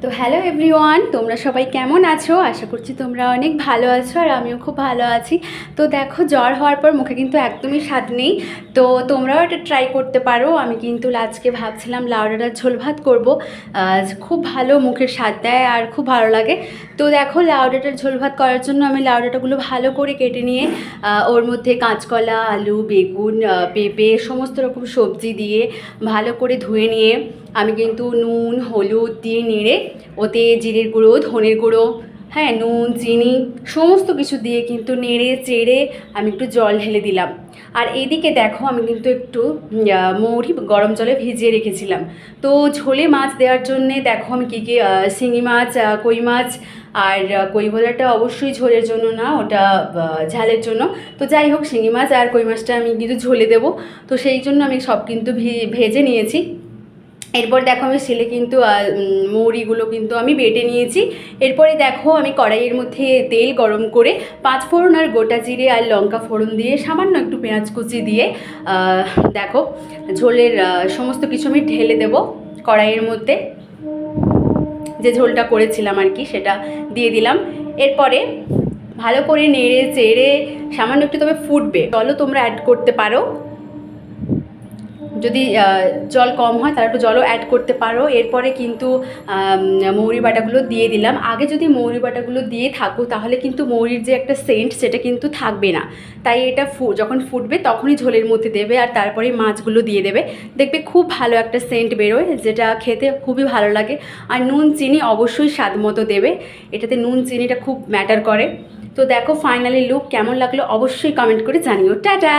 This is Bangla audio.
তো হ্যালো এভরিওয়ান, তোমরা সবাই কেমন আছো? আশা করছি তোমরা অনেক ভালো আছো আর আমিও খুব ভালো আছি। তো দেখো, জ্বর হওয়ার পর মুখে কিন্তু একদমই স্বাদ নেই। তো তোমরাও এটা ট্রাই করতে পারো। আমি কিন্তু আজকে ভাবছিলাম লাউ ডাঁটার ঝোল ভাত করবো। খুব ভালো মুখের স্বাদ দেয় আর খুব ভালো লাগে। তো দেখো, লাউ ডাঁটার ঝোল ভাত করার জন্য আমি লাউ ডাঁটাগুলো ভালো করে কেটে নিয়ে ওর মধ্যে কাঁচকলা, আলু, বেগুন, পেঁপে সমস্ত রকম সবজি দিয়ে ভালো করে ধুয়ে নিয়ে আমি কিন্তু নুন হলুদ দিয়ে নেড়ে ওতে জিরের গুঁড়ো, ধনের গুঁড়ো, হ্যাঁ, নুন, চিনি সমস্ত কিছু দিয়ে কিন্তু নেড়ে চেড়ে আমি একটু জল ঢেলে দিলাম। আর এইদিকে দেখো, আমি কিন্তু একটু মৌরি গরম জলে ভিজিয়ে রেখেছিলাম। তো ঝোলে মাছ দেওয়ার জন্যে দেখো আমি কী কী, শিঙি মাছ, কই মাছ, আর কই ভোলাটা অবশ্যই ঝোলের জন্য না, ওটা ঝালের জন্য। তো যাই হোক, শিঙি মাছ আর কই মাছটা আমি কিন্তু ঝোলে দেবো। তো সেই জন্য আমি সব কিন্তু ভেজে নিয়েছি। এরপর দেখো, আমি শিলে কিন্তু মৌরিগুলো কিন্তু আমি বেটে নিয়েছি। এরপরে দেখো, আমি কড়াইয়ের মধ্যে তেল গরম করে পাঁচফোড়ন আর গোটা জিরে আর লঙ্কা ফোড়ন দিয়ে সামান্য একটু পেঁয়াজ কুচি দিয়ে দেখো ঝোলের সমস্ত কিছু আমি ঢেলে দেব কড়াইয়ের মধ্যে। যে ঝোলটা করেছিলাম আর কি, সেটা দিয়ে দিলাম। এরপরে ভালো করে নেড়ে চেড়ে সামান্য একটু তবে ফুটবে, জলও তোমরা অ্যাড করতে পারো। যদি জল কম হয় তাহলে একটু জলও অ্যাড করতে পারো। এরপরে কিন্তু মৌরি বাটাগুলো দিয়ে দিলাম। আগে যদি মৌরি বাটাগুলো দিয়ে থাকো তাহলে কিন্তু মৌরির যে একটা সেন্ট সেটা কিন্তু থাকবে না। তাই এটা যখন ফুটবে তখনই ঝোলের মধ্যে দেবে আর তারপরে মাছগুলো দিয়ে দেবে। দেখবে খুব ভালো একটা সেন্ট বেরোয়, যেটা খেতে খুবই ভালো লাগে। আর নুন চিনি অবশ্যই স্বাদ মতো দেবে, এটাতে নুন চিনিটা খুব ম্যাটার করে। তো দেখো, ফাইনালি লুক কেমন লাগলো অবশ্যই কমেন্ট করে জানিও। টাটা।